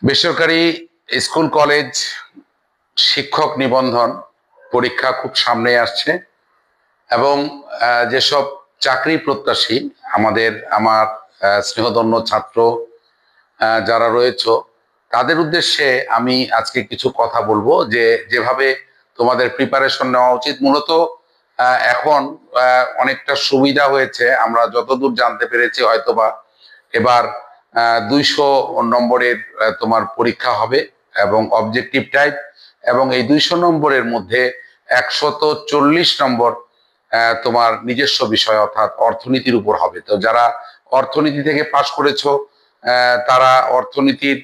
বেসরকারি school college শিক্ষক নিবন্ধন পরীক্ষা খুব সামনে আসছে এবং যেসব চাকরি প্রত্যাশী আমার স্নেহধন্য ছাত্র যারা রয়েছে তাদের উদ্দেশ্যে আমি আজকে কিছু কথা বলবো যে যেভাবে তোমাদের প্রিপারেশন নেওয়া উচিত। মূলত এখন অনেকটা সুবিধা হয়েছে, আমরা যতদূর জানতে পেরেছি হয়তোবা এবার 200 নম্বরের তোমার পরীক্ষা হবে এবং অবজেক্টিভ টাইপ, এবং এই 200 নম্বরের মধ্যে 140 নম্বর তোমার নিজস্ব বিষয় অর্থাৎ অর্থনীতির উপর হবে। তো যারা অর্থনীতি থেকে পাশ করেছো তারা অর্থনীতির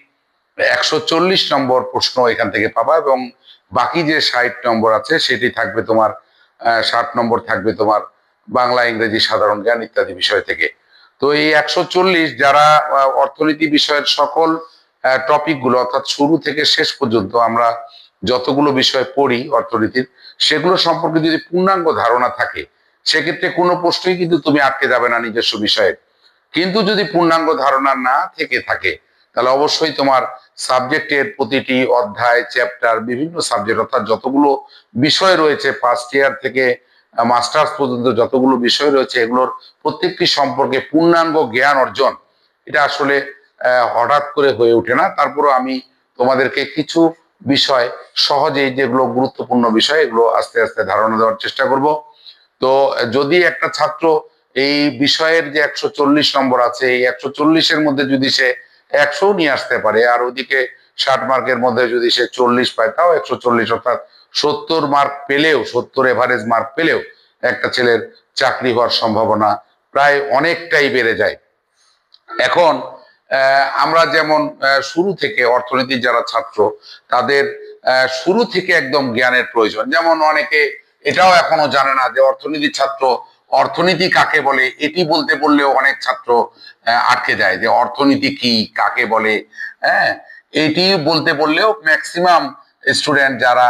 140 নম্বর প্রশ্ন এখান থেকে পাবা, এবং বাকি যে 60 নম্বর আছে সেটি থাকবে তোমার 60 নম্বর থাকবে তোমার বাংলা, ইংরেজি, সাধারণ জ্ঞান ইত্যাদি বিষয় থেকে। তো এই 140 যারা অর্থনীতি বিষয়ের সকল টপিক গুলো অর্থাৎ শুরু থেকে শেষ পর্যন্ত আমরা যতগুলো বিষয় পড়ি অর্থনীতির, সেগুলো সম্পর্কে যদি পূর্ণাঙ্গ ধারণা থাকে সেক্ষেত্রে কোনো প্রশ্নই কিন্তু তুমি আটকে যাবে না নিজস্ব বিষয়ে। কিন্তু যদি পূর্ণাঙ্গ ধারণা না থেকে থাকে তাহলে অবশ্যই তোমার সাবজেক্টের প্রতিটি অধ্যায়, চ্যাপ্টার, বিভিন্ন সাবজেক্ট অর্থাৎ যতগুলো বিষয় রয়েছে ফার্স্ট ইয়ার থেকে মাস্টার্স পর্যন্ত যতগুলো বিষয় রয়েছে এগুলোর প্রত্যেকটি সম্পর্কে পূর্ণাঙ্গ জ্ঞান অর্জন এটা আসলে হঠাৎ করে হয়ে ওঠে না। তারপরও আমি তোমাদেরকে কিছু বিষয় সহজেই, যেগুলো গুরুত্বপূর্ণ বিষয়, এগুলো আস্তে আস্তে ধারণা দেওয়ার চেষ্টা করব। তো যদি একটা ছাত্র এই বিষয়ের যে 140 নম্বর আছে, এই 140-এর মধ্যে যদি সে 100 নিয়ে আসতে পারে, আর ওদিকে 60 মার্কের মধ্যে যদি সে 40 পায়, তাও 140 অর্থাৎ 70 মার্ক পেলেও, 70 এভারেজ মার্ক পেলেও একটা ছেলের চাকরি হওয়ার সম্ভাবনা প্রায় অনেকটাই বেড়ে যায়। এখন আমরা যেমন শুরু থেকে অর্থনীতির যারা ছাত্র তাদের শুরু থেকে একদম জ্ঞানের প্রয়োজন। যেমন অনেকে এটাও এখনো জানে না যে অর্থনীতির ছাত্র অর্থনীতি কাকে বলে, এটি বলতে বললেও অনেক ছাত্র আটকে যায় যে অর্থনীতি কি, কাকে বলে। হ্যাঁ, এটি বলতে বললেও ম্যাক্সিমাম স্টুডেন্ট যারা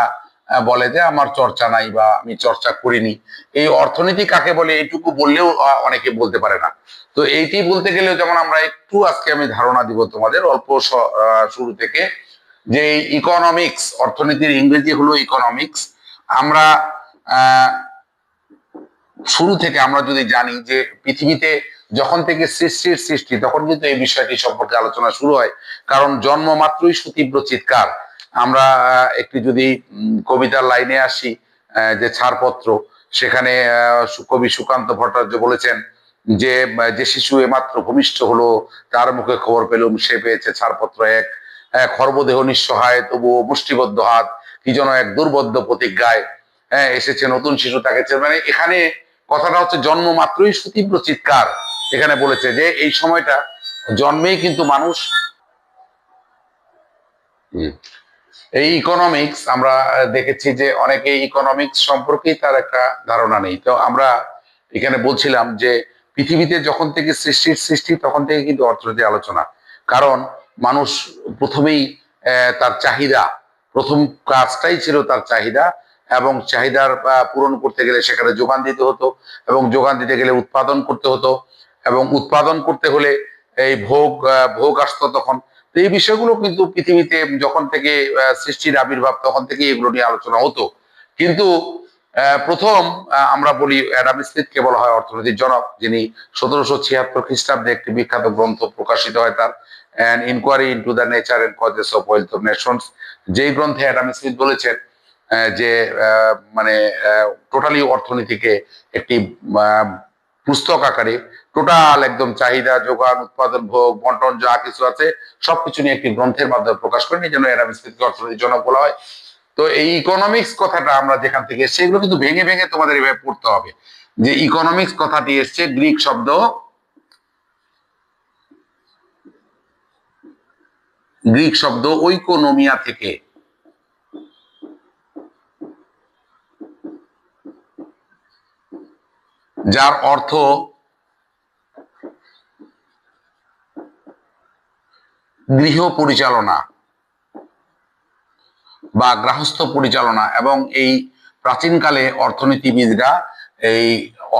বলে যে আমার চর্চা নাই বা আমি চর্চা করিনি, এই অর্থনীতি কাকে বলে এইটুকু বললেও অনেকে বলতে পারে না। তো এইটি বলতে গেলেও যেমন আমরা একটু আজকে আমি ধারণা দিব তোমাদের অল্প শুরু থেকে, যে ইকোনমিক্স, অর্থনীতির ইংরেজি হলো ইকোনমিক্স। আমরা শুরু থেকে আমরা যদি জানি যে পৃথিবীতে যখন থেকে সৃষ্টির সৃষ্টি তখন কিন্তু এই বিষয়টি সম্পর্কে আলোচনা শুরু হয়, কারণ জন্ম মাত্রই সুতীব্র চিৎকার। আমরা একটি যদি কবিতার লাইনে আসি, যে ছাড়পত্র, সেখানে কবি সুকান্ত ভট্টাচার্য বলেছেন যে যে শিশু এমাত্র ভূমিষ্ঠ হলো তার মুখে খবর পেলুম সে পেয়েছে ছাড়পত্র এক, খর্বদেহ নিঃসহায় তবুও মুষ্টিবদ্ধ হাত, কি যেন এক দুর্বোধ্য প্রতিজ্ঞায় এসেছে নতুন শিশু তাকে। মানে এখানে কথাটা হচ্ছে জন্ম মাত্রই সুতীব্র চিৎকার। এখানে বলেছে যে এই সময়টা জন্মেই কিন্তু মানুষ, এই ইকোনমিক্স আমরা দেখেছি যে অনেকে ইকোনমিক্স সম্পর্কেই তার একটা ধারণা নেই। তো আমরা এখানে বলছিলাম যে পৃথিবীতে যখন থেকে সৃষ্টির সৃষ্টি তখন থেকে কিন্তু অর্থনীতি আলোচনা, কারণ মানুষ প্রথমেই তার চাহিদা, প্রথম কাজটাই ছিল তার চাহিদা, এবং চাহিদার পূরণ করতে গেলে সেখানে যোগান দিতে হতো, এবং যোগান দিতে গেলে উৎপাদন করতে হতো, এবং উৎপাদন করতে হলে এই ভোগ আসতো তখন। তো এই বিষয়গুলো কিন্তু পৃথিবীতে যখন থেকে সৃষ্টির আবির্ভাব তখন থেকে এগুলো নিয়ে আলোচনা হতো। কিন্তু প্রথম আমরা বলি অ্যাডাম স্মিথকে বলা হয় অর্থনীতির জনক, যিনি 1776 খ্রিস্টাব্দে একটি বিখ্যাত গ্রন্থ প্রকাশিত হয় তার, an inquiry into the nature and causes of wealth of nations. যেই গ্রন্থে অ্যাডাম স্মিথ বলেছেন যে মানে টোটালি অর্থনীতিকে একটি পুস্তক আকারে টোটাল একদম চাহিদা, যোগান, উৎপাদন, ভোগ, বন্টন যা কিছু আছে সবকিছু নিয়ে একটি গ্রন্থের মাধ্যমে প্রকাশ করেন, এই জন্য অ্যাডাম স্মিথকে অর্থনীতির জনক বলা হয়। তো এই ইকোনমিক্স কথাটা আমরা যেখান থেকে, সেগুলো কিন্তু ভেঙে ভেঙে তোমাদের এভাবে পড়তে হবে যে ইকোনমিক্স কথাটি এসছে গ্রিক শব্দ ওইকোনমিয়া থেকে, যার অর্থ গৃহ পরিচালনা বা গৃহস্থ পরিচালনা। এবং এই প্রাচীনকালে অর্থনীতিবিদরা এই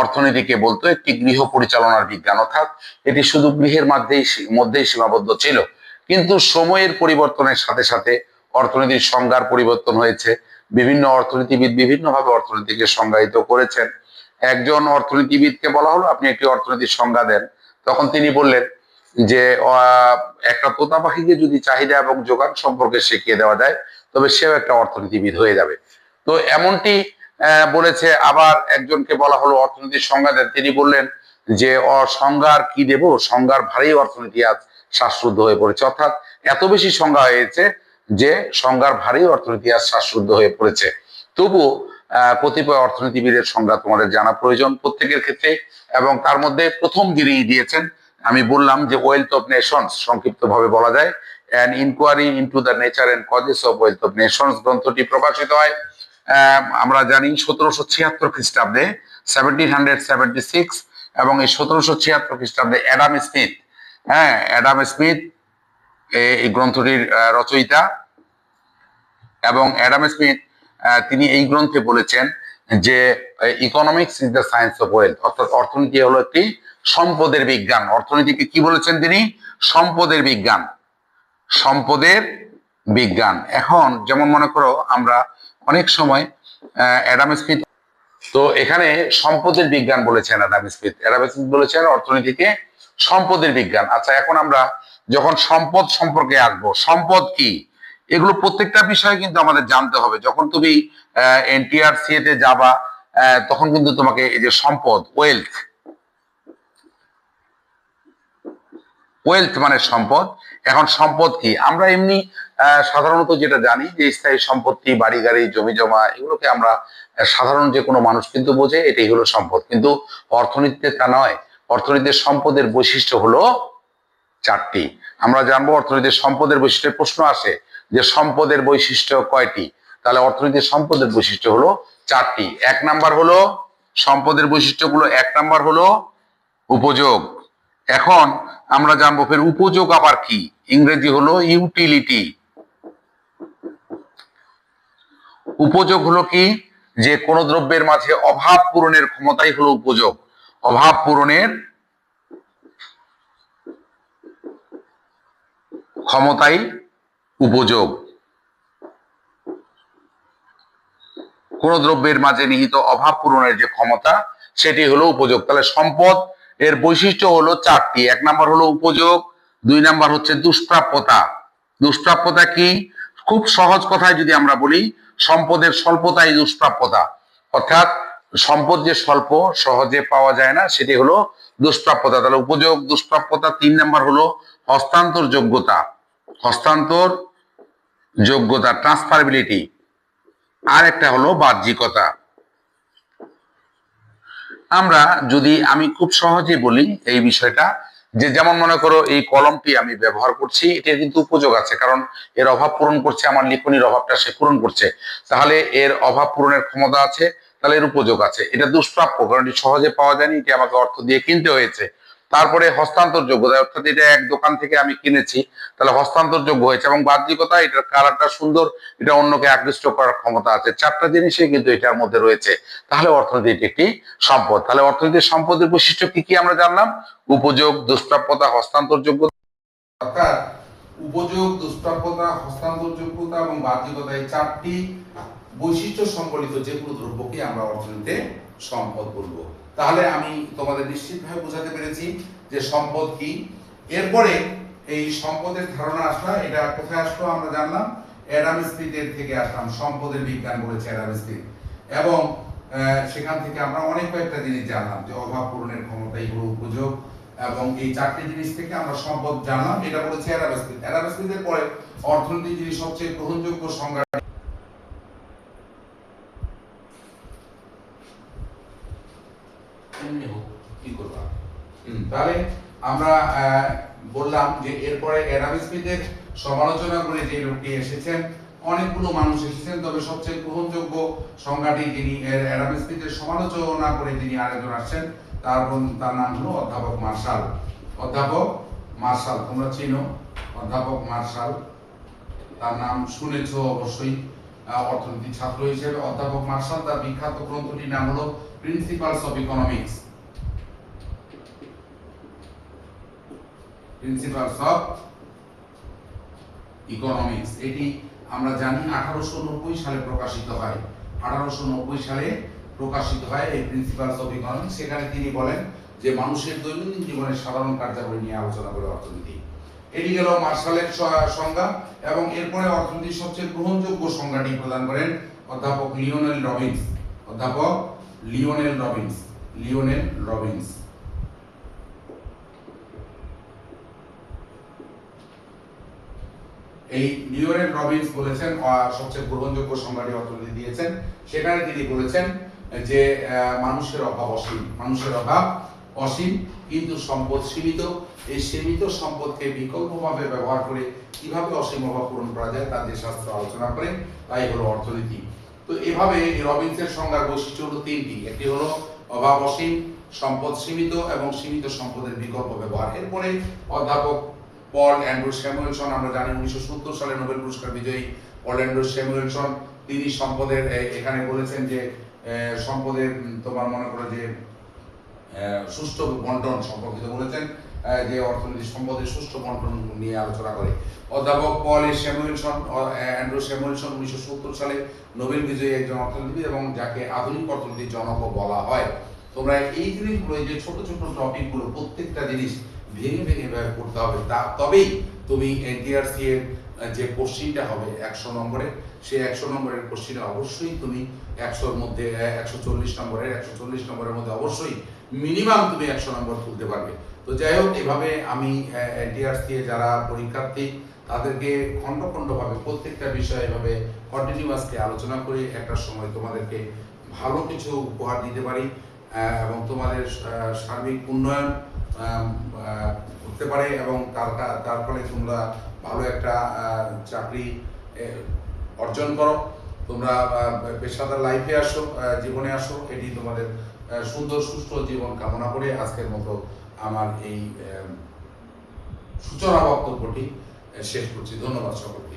অর্থনীতিকে বলতো একটি গৃহ পরিচালনার বিজ্ঞান, অর্থাৎ এটি শুধু গৃহের মধ্যেই সীমাবদ্ধ ছিল। কিন্তু সময়ের পরিবর্তনের সাথে সাথে অর্থনীতির সংজ্ঞার পরিবর্তন হয়েছে। বিভিন্ন অর্থনীতিবিদ বিভিন্নভাবে অর্থনীতিকে সংজ্ঞায়িত করেছেন। একজন অর্থনীতিবিদকে বলা হলো আপনি একটি অর্থনীতির সংজ্ঞা দেন, তখন তিনি বললেন যে একটা তোতা পাখিকে যদি চাহিদা এবং যোগান সম্পর্কে শিখিয়ে দেওয়া যায় তবে সেও একটা অর্থনীতিবিদ হয়ে যাবে। তো এমনটি বলেছে। আবার একজনকে বলা হলো অর্থনীতির সংজ্ঞা দেন, তিনি বললেন যে সংজ্ঞার কি দেব, সংজ্ঞার ভারী অর্থনীতি আজ শ্বাসরুদ্ধ হয়ে পড়েছে। অর্থাৎ এত বেশি সংজ্ঞা হয়েছে যে সংজ্ঞার ভারী অর্থনীতি আজ শ্বাসরুদ্ধ হয়ে পড়েছে। তবুও কতিপয় অর্থনীতিবিদের সংজ্ঞা তোমাদের জানা প্রয়োজন প্রত্যেকের ক্ষেত্রে। এবং তার মধ্যে প্রথম যিনি দিয়েছেন, আমি বললাম যে ওয়েলথ অফ নেশনস, সংক্ষিপ্ত ভাবে বলা যায় an inquiry into the nature and causes of wealth of nations গ্রন্থটি প্রকাশিত হয় আমরা জানি 1776 খ্রিস্টাব্দে, 1776। এবং এই 1776 খ্রিস্টাব্দে অ্যাডাম স্মিথ, অ্যাডাম স্মিথ এই গ্রন্থটির রচয়িতা। এবং অ্যাডাম স্মিথ তিনি এই গ্রন্থে বলেছেন যে economics is the science of wealth, অর্থাৎ অর্থনীতি হলো একটি সম্পদের বিজ্ঞান। অর্থনীতিকে কি বলেছেন তিনি? সম্পদের বিজ্ঞান, সম্পদের বিজ্ঞান। এখন যেমন মনে করো আমরা অনেক সময় অ্যাডাম স্মিথ, তো এখানে সম্পদের বিজ্ঞান বলেছেন অ্যাডাম স্মিথ। অ্যাডাম স্মিথ বলেছেন অর্থনীতিকে সম্পদের বিজ্ঞান। আচ্ছা, এখন আমরা যখন সম্পদ সম্পর্কে আসবো, সম্পদ কি, এগুলো প্রত্যেকটা বিষয় কিন্তু আমাদের জানতে হবে। যখন তুমি এনটিআরসি তে যাবা তখন কিন্তু তোমাকে এই যে সম্পদ, ওয়েলথ, ওয়েলথ মানে সম্পদ। এখন সম্পদ কি, আমরা এমনি সাধারণত যেটা জানি যে স্থায়ী সম্পত্তি, বাড়ি গাড়ি, জমি জমা, এগুলোকে আমরা সাধারণ যে কোনো মানুষ কিন্তু বোঝে এটাই হলো সম্পদ। কিন্তু অর্থনীতিতে তা নয়। অর্থনীতির সম্পদের বৈশিষ্ট্য হলো চারটি। আমরা জানবো অর্থনীতির সম্পদের বৈশিষ্ট্যের প্রশ্ন আসে যে সম্পদের বৈশিষ্ট্য কয়টি, তাহলে অর্থনীতির সম্পদের বৈশিষ্ট্য হলো চারটি। এক নাম্বার হলো সম্পদের বৈশিষ্ট্যগুলো, এক নাম্বার হলো উপযোগ। এখন আমরা জানবো ফের উপযোগ আবার কি, ইংরেজি হলো ইউটিলিটি। উপযোগ হলো কি, যে কোনো দ্রব্যের মাঝে অভাব পূরণের ক্ষমতাই হলো উপযোগ। অভাব পূরণের ক্ষমতাই উপযোগ। কোন দ্রব্যের মাঝে নিহিত অভাব পূরণের যে ক্ষমতা সেটি হলো উপযোগ। তাহলে সম্পদ এর বৈশিষ্ট্য হলো চারটি। এক নাম্বার হলো উপযোগ, দুই নাম্বার হচ্ছে দুষ্প্রাপ্যতা। দুষ্প্রাপ্যতা কি, খুব সহজ কথায় যদি আমরা বলি, সম্পদের স্বল্পতাই দুষ্প্রাপ্যতা। অর্থাৎ সম্পদ যে স্বল্প, সহজে পাওয়া যায় না, সেটি হলো দুষ্প্রাপ্যতা। তাহলে উপযোগ, দুষ্প্রাপ্যতা। তিন নাম্বার হলো হস্তান্তর যোগ্যতা, হস্তান্তর যোগ্যতা, ট্রান্সফারেবিলিটি। আর একটা হলো বাহ্যিকতা। আমরা যদি আমি খুব সহজে বলি এই বিষয়টা, যে যেমন মনে করো এই কলমটি আমি ব্যবহার করছি, এটার কিন্তু উপযোগ আছে, কারণ এর অভাব পূরণ করছে, আমার লিখনির অভাবটা সে পূরণ করছে, তাহলে এর অভাব পূরণের ক্ষমতা আছে, তাহলে এর উপযোগ আছে। এটা দুষ্প্রাপ্য, কারণ এটি সহজে পাওয়া যায়নি, এটি আমাকে অর্থ দিয়ে কিনতে হয়েছে। তারপরে হস্তান্তর যোগ্যতা, অর্থাৎ এটা এক দোকান থেকে আমি কিনেছি, তাহলে হস্তান্তর যোগ্য হয়েছে। এবং বাহ্যিকতা, এটার কালারটা সুন্দর, এটা অন্যকে আকৃষ্ট করার ক্ষমতা আছে। চারটা জিনিসই কিন্তু এটার মধ্যে রয়েছে। তাহলে অর্থনীতি একটি সম্পদ। তাহলে অর্থনীতির সম্পদের বৈশিষ্ট্য কি কি আমরা জানলাম? উপযোগ, দুষ্প্রাপ্যতা, হস্তান্তর যোগ্যতা। অর্থাৎ উপযোগ, দুষ্প্রাপ্যতা, হস্তান্তর যোগ্যতা এবং বাহ্যিকতা, এই চারটি বৈশিষ্ট্য সম্বলিত যে কোনো দ্রব্যকে আমরা অর্থনীতিতে সম্পদ বলবো। তাহলে আমি তোমাদের নিশ্চিতভাবে বোঝাতে পেরেছি যে সম্পদ কি। এরপরে এই সম্পদের ধারণা আসলো, এটা কোথায় আসলো আমরা জানলাম, অ্যাডাম স্মিথের থেকে আসলাম। সম্পদের বিজ্ঞান বলেছে অ্যাডাম স্মিথ, এবং সেখান থেকে আমরা অনেক কয়েকটা জিনিস জানলাম, যে অভাব পূরণের ক্ষমতাই হলো উপযোগ, এবং এই চারটি জিনিস থেকে আমরা সম্পদ জানলাম। এটা বলেছে অ্যাডাম স্মিথ। অ্যাডাম স্মিথের পরে অর্থনীতির যিনি সবচেয়ে গ্রহণযোগ্য সংজ্ঞা, তাহলে আমরা বললাম যে এরপরে অ্যাডাম স্মিথের সমালোচনা করে যে লোকটি এসেছেন, অনেকগুলো মানুষ এসেছেন, তবে সবচেয়ে গ্রহণযোগ্য সংজ্ঞাটি যিনি অ্যাডাম স্মিথের সমালোচনা করে যিনি আরেকজন আসছেন, তার নাম হলো অধ্যাপক মার্শাল। অধ্যাপক মার্শাল তোমরা চিনো, অধ্যাপক মার্শাল, তার নাম শুনেছ অবশ্যই অর্থনীতি ছাত্র হিসেবে। অধ্যাপক মার্শাল, তার বিখ্যাত গ্রন্থটির নাম হলো principles of economics. Principles of economics. এটি আমরা জানি 1890 সালে প্রকাশিত হয়। 1890 সালে প্রকাশিত হয় এই প্রিন্সিপালস অফ ইকোনমিক্স। সেখানে তিনি বলেন যে মানুষের দৈনন্দিন জীবনের সাধারণ কার্যাবলী নিয়ে আলোচনা করে অর্থনীতি। এটি গেল মার্শালের সংজ্ঞা, এবং এরপরে অর্থনীতির সবচেয়ে গ্রহণযোগ্য সংজ্ঞাটি প্রদান করেন অধ্যাপক লিওনেল রবিন্স। অধ্যাপক লিওনেল রবিন্স। লিওনেল রবিন্স এই লিওনেল রবিন্স বলেছেন সবচেয়ে গ্রহণযোগ্য সংজ্ঞাটি অর্থনীতি দিয়েছেন। সেখানে তিনি বলেছেন যে মানুষের অভাব অসীম, মানুষের অভাব অসীম কিন্তু সম্পদ সীমিত। এই সীমিত সম্পদকে বিকল্পভাবে ব্যবহার করে কিভাবে অসীম অভাব পূরণ করা যায় তার যে শাস্ত্র আলোচনা করে তাই হলো অর্থনীতি। তো এভাবে রবিন্সের সংজ্ঞার বৈশিষ্ট্য হলো তিনটি। একটি হলো অভাব অসীম, সম্পদ সীমিত এবং সীমিত সম্পদের বিকল্প ব্যবহার। এরপরে অধ্যাপক পল অ্যান্ড্রু স্যামুয়েলসন, আমরা জানি 1970 সালে নোবেল পুরস্কার বিজয়ী পল অ্যান্ড্রু স্যামুয়েলসন, তিনি সম্পদের এখানে বলেছেন যে সম্পদের তোমার মনে করো যে সুষ্ঠু বন্টন সম্পর্কিত বলেছেন, যে অর্থনীতি সম্পদের সুষ্ঠু বন্টন নিয়ে আলোচনা করে। অধ্যাপক পল স্যামুয়েলসন, অ্যান্ড্রু স্যামুয়েলসন 1970 সালে নোবেল বিজয়ী একজন অর্থনীতিবিদ এবং যাকে আধুনিক অর্থনীতির জনকও বলা হয়। তোমরা এই জিনিসগুলো, যে ছোট ছোট টপিকগুলো প্রত্যেকটা জিনিস ভেঙে ভেঙে ব্যয় করতে হবে, তবেই তুমি এনটিআরসি এর যে কোশ্চিনটা হবে 100 নম্বরের, সেই 100 নম্বরের কোশ্চিনে অবশ্যই তুমি 100-র মধ্যে 140 নম্বরের মধ্যে অবশ্যই মিনিমাম তুমি 100 নম্বর তুলতে পারবে। তো যাই হোক, এভাবে আমি এনটিআরসি এ যারা পরীক্ষার্থী তাদেরকে খণ্ড খণ্ডভাবে প্রত্যেকটা বিষয়ে এভাবে কন্টিনিউয়াসলি আলোচনা করে একটা সময় তোমাদেরকে ভালো কিছু উপহার দিতে পারি এবং তোমাদের সার্বিক উন্নয়ন করতে পারে এবং তার ফলে তোমরা ভালো একটা চাকরি অর্জন করো, তোমরা পেশাদার লাইফে আসো, জীবনে আসো। এটি তোমাদের সুন্দর সুষ্ঠু জীবন কামনা করে আজকের মতো আমার এই সূচনা বক্তব্যটি শেষ করছি। ধন্যবাদ সকলকে।